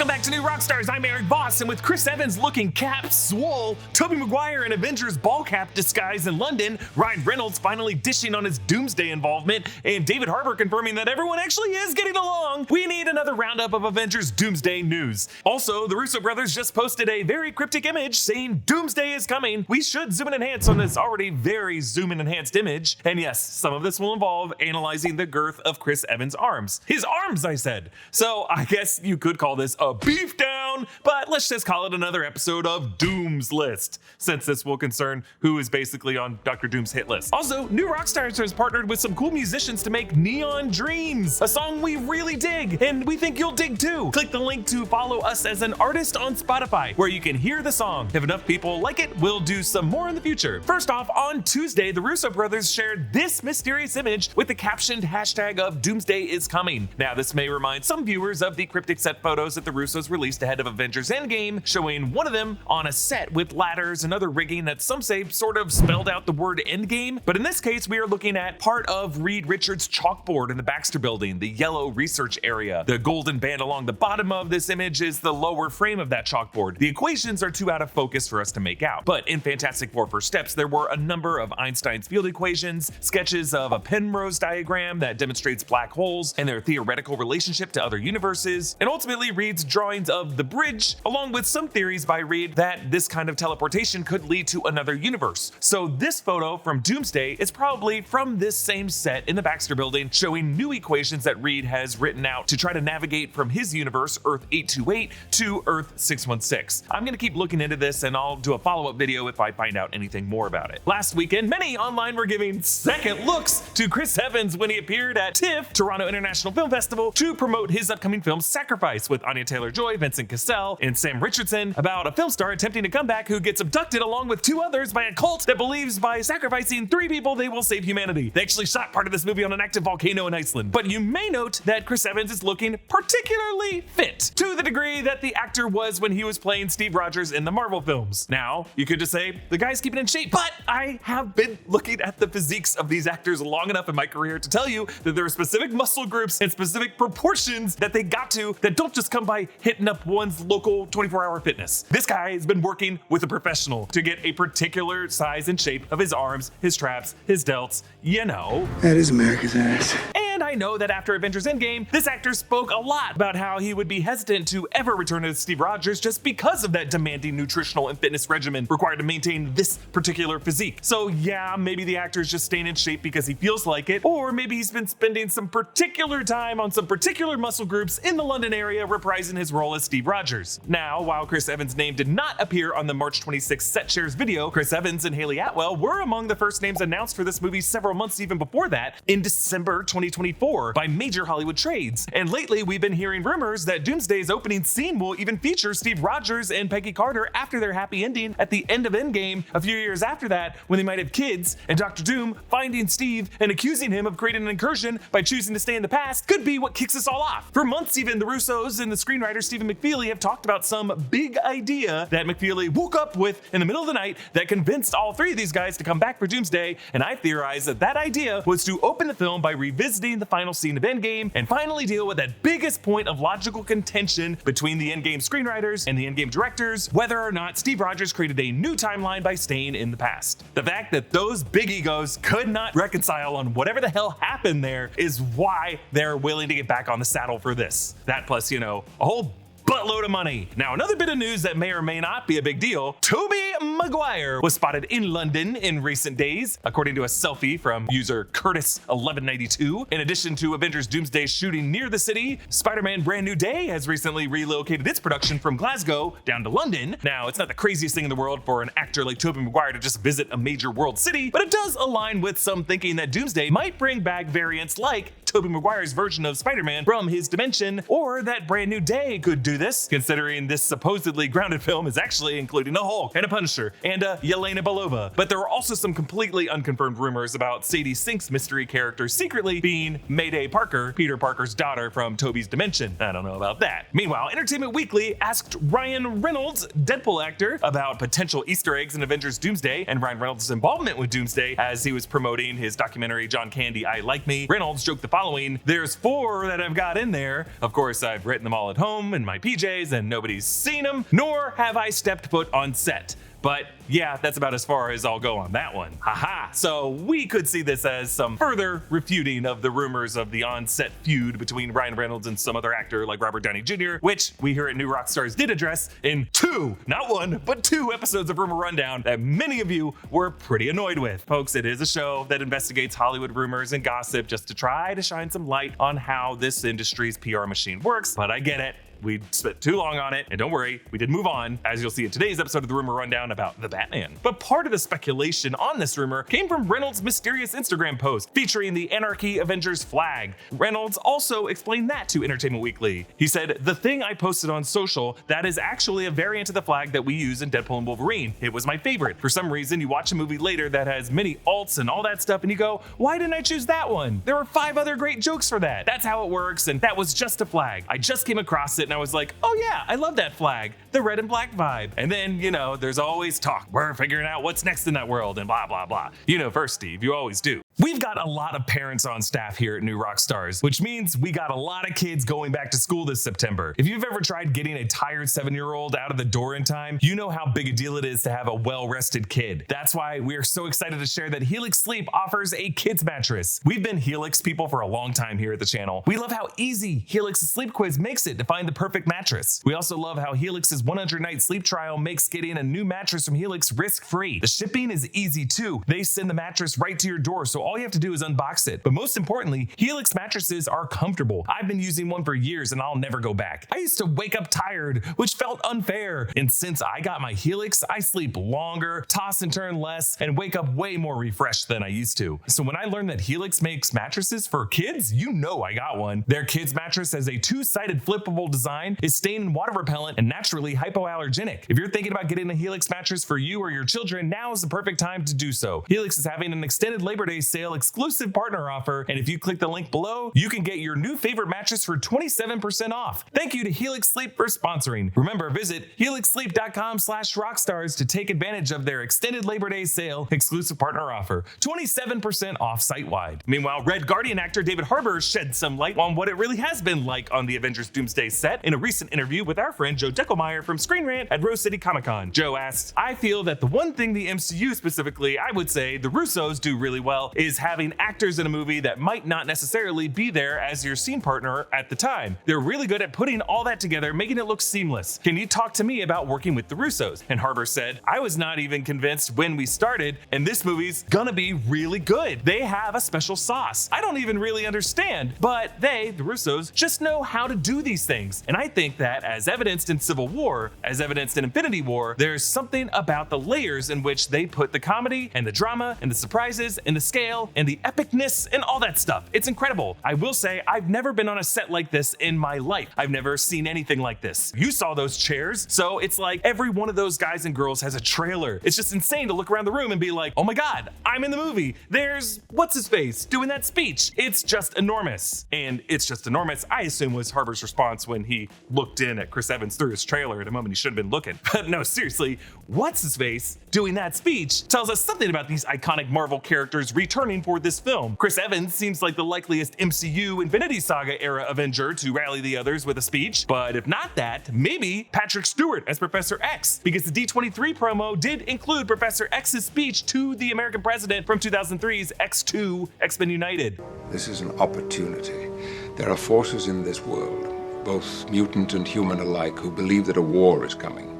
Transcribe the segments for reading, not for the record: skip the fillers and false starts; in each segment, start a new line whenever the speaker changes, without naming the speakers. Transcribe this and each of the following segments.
Welcome back to New Rockstars. I'm Erik Voss, and with Chris Evans looking cap swole, Tobey Maguire in Avengers ball cap disguise in London, Ryan Reynolds finally dishing on his Doomsday involvement, and David Harbour confirming that everyone actually is getting along, we need another roundup of Avengers Doomsday news. Also, the Russo Brothers just posted a very cryptic image saying Doomsday is coming. We should zoom and enhance on this already very zoom and enhanced image, and yes, some of this will involve analyzing the girth of Chris Evans' arms. His arms, I said. So I guess you could call this a beef down, but let's just call it another episode of Doom's List, since this will concern who is basically on Dr. Doom's hit list. Also, New Rockstars has partnered with some cool musicians to make Neon Dreams, a song we really dig, and we think you'll dig too. Click the link to follow us as an artist on Spotify, where you can hear the song. If enough people like it, we'll do some more in the future. First off, on Tuesday, the Russo Brothers shared this mysterious image with the captioned hashtag of Doomsday is coming. Now, this may remind some viewers of the cryptic set photos that the Russos released ahead of Avengers Endgame, showing one of them on a set with ladders and other rigging that some say sort of spelled out the word Endgame. But in this case, we are looking at part of Reed Richards' chalkboard in the Baxter Building, the yellow research area. The golden band along the bottom of this image is the lower frame of that chalkboard. The equations are too out of focus for us to make out. But in Fantastic Four First Steps, there were a number of Einstein's field equations, sketches of a Penrose diagram that demonstrates black holes and their theoretical relationship to other universes, and ultimately Reed's drawings of the bridge, along with some theories by Reed that this kind of teleportation could lead to another universe. So this photo from Doomsday is probably from this same set in the Baxter Building, showing new equations that Reed has written out to try to navigate from his universe, Earth 828, to Earth 616. I'm gonna keep looking into this, and I'll do a follow-up video if I find out anything more about it. Last weekend, many online were giving second looks to Chris Evans when he appeared at TIFF, Toronto International Film Festival, to promote his upcoming film Sacrifice, with Anya Taylor-Joy, Vincent Cassell, and Sam Richardson, about a film star attempting to come back who gets abducted along with two others by a cult that believes by sacrificing 3 people they will save humanity. They actually shot part of this movie on an active volcano in Iceland. But you may note that Chris Evans is looking particularly fit, to the degree that the actor was when he was playing Steve Rogers in the Marvel films. Now, you could just say, the guy's keeping in shape, but I have been looking at the physiques of these actors long enough in my career to tell you that there are specific muscle groups and specific proportions that they got to that don't just come by hitting up one's local 24-hour fitness. This guy has been working with a professional to get a particular size and shape of his arms, his traps, his delts, you know.
That is America's ass.
And I know that after Avengers Endgame, this actor spoke a lot about how he would be hesitant to ever return as Steve Rogers just because of that demanding nutritional and fitness regimen required to maintain this particular physique. So yeah, maybe the actor's just staying in shape because he feels like it, or maybe he's been spending some particular time on some particular muscle groups in the London area reprising his role as Steve Rogers. Now, while Chris Evans' name did not appear on the March 26 set shares video, Chris Evans and Haley Atwell were among the first names announced for this movie several months even before that, in December 2024, by major Hollywood trades. And lately, we've been hearing rumors that Doomsday's opening scene will even feature Steve Rogers and Peggy Carter after their happy ending at the end of Endgame a few years after that, when they might have kids, and Dr. Doom finding Steve and accusing him of creating an incursion by choosing to stay in the past could be what kicks us all off. For months even, the Russos and the screenwriter Stephen McFeely have talked about some big idea that McFeely woke up with in the middle of the night that convinced all 3 of these guys to come back for Doomsday, and I theorize that that idea was to open the film by revisiting the final scene of Endgame and finally deal with that biggest point of logical contention between the Endgame screenwriters and the Endgame directors, whether or not Steve Rogers created a new timeline by staying in the past. The fact that those big egos could not reconcile on whatever the hell happened there is why they're willing to get back on the saddle for this. That plus, you know, a whole buttload of money. Now, another bit of news that may or may not be a big deal, Tobey Maguire was spotted in London in recent days, according to a selfie from user Curtis1192. In addition to Avengers Doomsday shooting near the city, Spider-Man Brand New Day has recently relocated its production from Glasgow down to London. Now, it's not the craziest thing in the world for an actor like Tobey Maguire to just visit a major world city, but it does align with some thinking that Doomsday might bring back variants like Tobey Maguire's version of Spider-Man from his dimension, or that Brand New Day could do this, considering this supposedly grounded film is actually including a Hulk and a Punisher and a Yelena Belova. But there are also some completely unconfirmed rumors about Sadie Sink's mystery character secretly being Mayday Parker, Peter Parker's daughter from Tobey's dimension. I don't know about that. Meanwhile, Entertainment Weekly asked Ryan Reynolds, Deadpool actor, about potential Easter eggs in Avengers Doomsday and Ryan Reynolds' involvement with Doomsday as he was promoting his documentary John Candy, I Like Me. Reynolds joked the following Halloween. There's 4 that I've got in there. Of course, I've written them all at home in my PJs and nobody's seen them, nor have I stepped foot on set. But yeah, that's about as far as I'll go on that one. Haha. So we could see this as some further refuting of the rumors of the on-set feud between Ryan Reynolds and some other actor like Robert Downey Jr., which we here at New Rockstars did address in 2, not 1, but 2 episodes of Rumor Rundown that many of you were pretty annoyed with. Folks, it is a show that investigates Hollywood rumors and gossip just to try to shine some light on how this industry's PR machine works, but I get it. We spent too long on it, and don't worry, we did move on, as you'll see in today's episode of the Rumor Rundown about the Batman. But part of the speculation on this rumor came from Reynolds' mysterious Instagram post featuring the Anarchy Avengers flag. Reynolds also explained that to Entertainment Weekly. He said, "The thing I posted on social, that is actually a variant of the flag that we use in Deadpool and Wolverine. It was my favorite. For some reason, you watch a movie later that has many alts and all that stuff, and you go, why didn't I choose that one? There were 5 other great jokes for that. That's how it works, and that was just a flag. I just came across it, and I was like, oh yeah, I love that flag, the red and black vibe." And then, you know, there's always talk. We're figuring out what's next in that world and blah, blah, blah. You know first, Steve, you always do. We've got a lot of parents on staff here at New Rockstars, which means we got a lot of kids going back to school this September. If you've ever tried getting a tired 7-year-old out of the door in time, you know how big a deal it is to have a well-rested kid. That's why we are so excited to share that Helix Sleep offers a kids mattress. We've been Helix people for a long time here at the channel. We love how easy Helix's sleep quiz makes it to find the perfect mattress. We also love how Helix's 100-night sleep trial makes getting a new mattress from Helix risk-free. The shipping is easy too. They send the mattress right to your door, so all you have to do is unbox it. But most importantly, Helix mattresses are comfortable. I've been using one for years and I'll never go back. I used to wake up tired, which felt unfair. And since I got my Helix, I sleep longer, toss and turn less, and wake up way more refreshed than I used to. So when I learned that Helix makes mattresses for kids, you know I got one. Their kids mattress has a 2-sided flippable design, is stain and water repellent, and naturally hypoallergenic. If you're thinking about getting a Helix mattress for you or your children, now is the perfect time to do so. Helix is having an extended Labor Day sale exclusive partner offer, and if you click the link below, you can get your new favorite mattress for 27% off. Thank you to Helix Sleep for sponsoring. Remember, visit helixsleep.com/rockstars to take advantage of their extended Labor Day sale exclusive partner offer. 27% off site-wide. Meanwhile, Red Guardian actor David Harbour shed some light on what it really has been like on the Avengers Doomsday set in a recent interview with our friend Joe Deckelmeyer from Screen Rant at Rose City Comic Con. Joe asked, "I feel that the one thing the MCU specifically, I would say the Russos do really well, is having actors in a movie that might not necessarily be there as your scene partner at the time. They're really good at putting all that together, making it look seamless. Can you talk to me about working with the Russos?" And Harbour said, "I was not even convinced when we started, and this movie's gonna be really good. They have a special sauce. I don't even really understand, but they, the Russos, just know how to do these things. And I think that as evidenced in Civil War, as evidenced in Infinity War, there's something about the layers in which they put the comedy and the drama and the surprises and the scale and the epicness and all that stuff. It's incredible. I will say I've never been on a set like this in my life. I've never seen anything like this. You saw those chairs, so it's like every one of those guys and girls has a trailer. It's just insane to look around the room and be like, oh my God, I'm in the movie. There's what's-his-face doing that speech. It's just enormous." And "it's just enormous," I assume, was Harbour's response when he looked in at Chris Evans through his trailer at a moment he should have been looking. But no, seriously, what's-his-face doing that speech tells us something about these iconic Marvel characters returning for this film. Chris Evans seems like the likeliest MCU Infinity Saga era Avenger to rally the others with a speech, but if not that, maybe Patrick Stewart as Professor X, because the D23 promo did include Professor X's speech to the American president from 2003's X2 X-Men United.
"This is an opportunity. There are forces in this world, both mutant and human alike, who believe that a war is coming.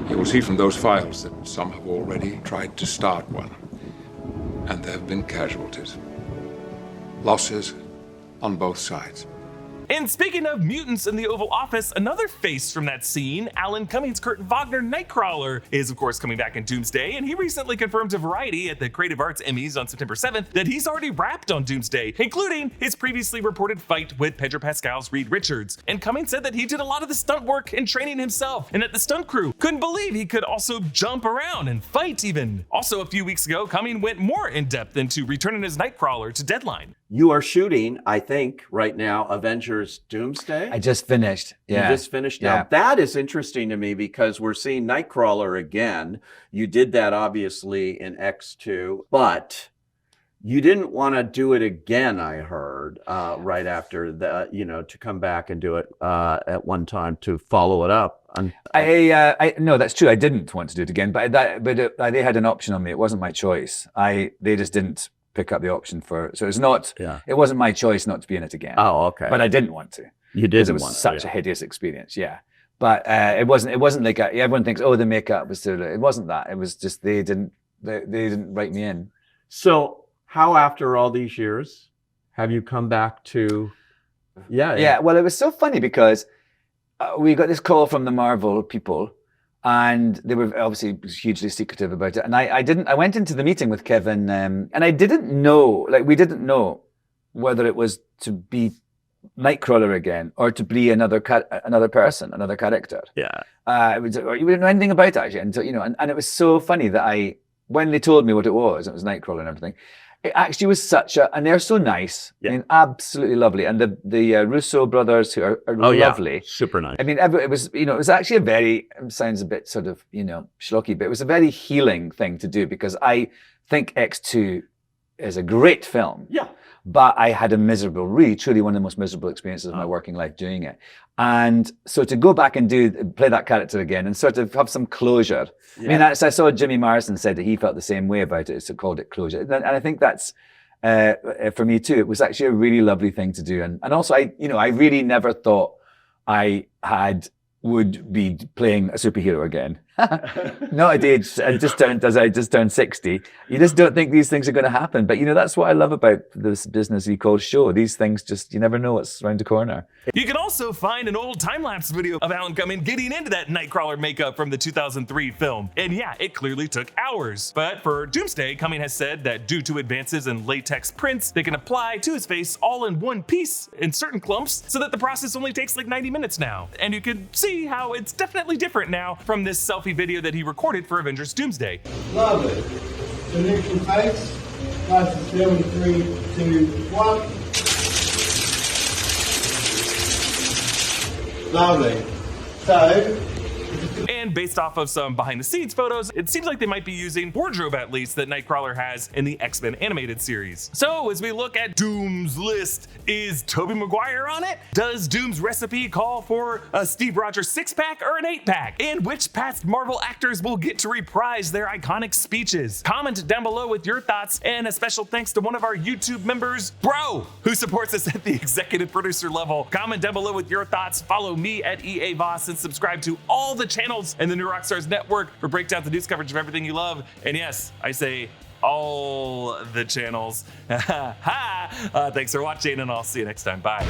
You will see from those files that some have already tried to start one, and there have been casualties. Losses on both sides."
And speaking of mutants in the Oval Office, another face from that scene, Alan Cumming's Kurt Wagner Nightcrawler, is of course coming back in Doomsday, and he recently confirmed to Variety at the Creative Arts Emmys on September 7th that he's already wrapped on Doomsday, including his previously reported fight with Pedro Pascal's Reed Richards. And Cumming said that he did a lot of the stunt work and training himself, and that the stunt crew couldn't believe he could also jump around and fight even. Also, a few weeks ago, Cumming went more in depth into returning his Nightcrawler to Deadline.
You are shooting, I think, right now, Avengers Doomsday.
I just finished. Yeah.
You just finished. Now, that is interesting to me because we're seeing Nightcrawler again. You did that, obviously, in X2, but You didn't want to do it again, I heard, right after the, to come back and do it at one time to follow it up. And
no, that's true. I didn't want to do it again, but they had an option on me. It wasn't my choice. They just didn't pick up the option so it's not. Yeah. It wasn't my choice not to be in it again.
Oh, okay.
But I didn't want to.
You didn't.
It was such a hideous experience. Yeah. But it wasn't like everyone thinks, oh, the makeup was so. It wasn't that. It was just they didn't write me in.
So how, after all these years, have you come back to?
Yeah. Well, it was so funny because we got this call from the Marvel people, and they were obviously hugely secretive about it. And I went into the meeting with Kevin, and I didn't know, we didn't know whether it was to be Nightcrawler again or to be another person, another character.
Yeah.
We didn't know anything about it actually until, and it was so funny that when they told me what it was Nightcrawler and everything, it actually was and they're so nice. Yeah. I mean, absolutely lovely. And the Russo brothers who are lovely.
Yeah. Super nice.
I mean, it was actually sounds a bit sort of, schlocky, but it was a very healing thing to do because I think X2 is a great film.
Yeah.
But I had really, truly one of the most miserable experiences of my working life doing it. And so to go back and play that character again and sort of have some closure. Yeah. I mean, I saw Jimmy Morrison said that he felt the same way about it, so called it closure. And I think that's, for me too, it was actually a really lovely thing to do. And also I really never thought I would be playing a superhero again. Not at age, I just turned 60. You just don't think these things are going to happen. But that's what I love about this business we call show. These things you never know what's around the corner.
You can also find an old time-lapse video of Alan Cumming getting into that Nightcrawler makeup from the 2003 film. And yeah, it clearly took hours. But for Doomsday, Cumming has said that due to advances in latex prints, they can apply to his face all in one piece in certain clumps so that the process only takes like 90 minutes now. And you can see how it's definitely different now from this selfie video that he recorded for Avengers Doomsday.
Lovely. So neutral face. Nice and still in 3, 2, 1. Lovely. So.
And based off of some behind-the-scenes photos, it seems like they might be using wardrobe at least that Nightcrawler has in the X-Men animated series. So as we look at Doom's list, is Tobey Maguire on it? Does Doom's recipe call for a Steve Rogers 6-pack or an 8-pack? And which past Marvel actors will get to reprise their iconic speeches? Comment down below with your thoughts, and a special thanks to one of our YouTube members, Bro, who supports us at the executive producer level. Comment down below with your thoughts, follow me at EA Voss, and subscribe to all the channels and the new Rockstars network for breakdowns and news coverage of everything you love. And yes, I say all the channels. Thanks for watching, and I'll see you next time. Bye.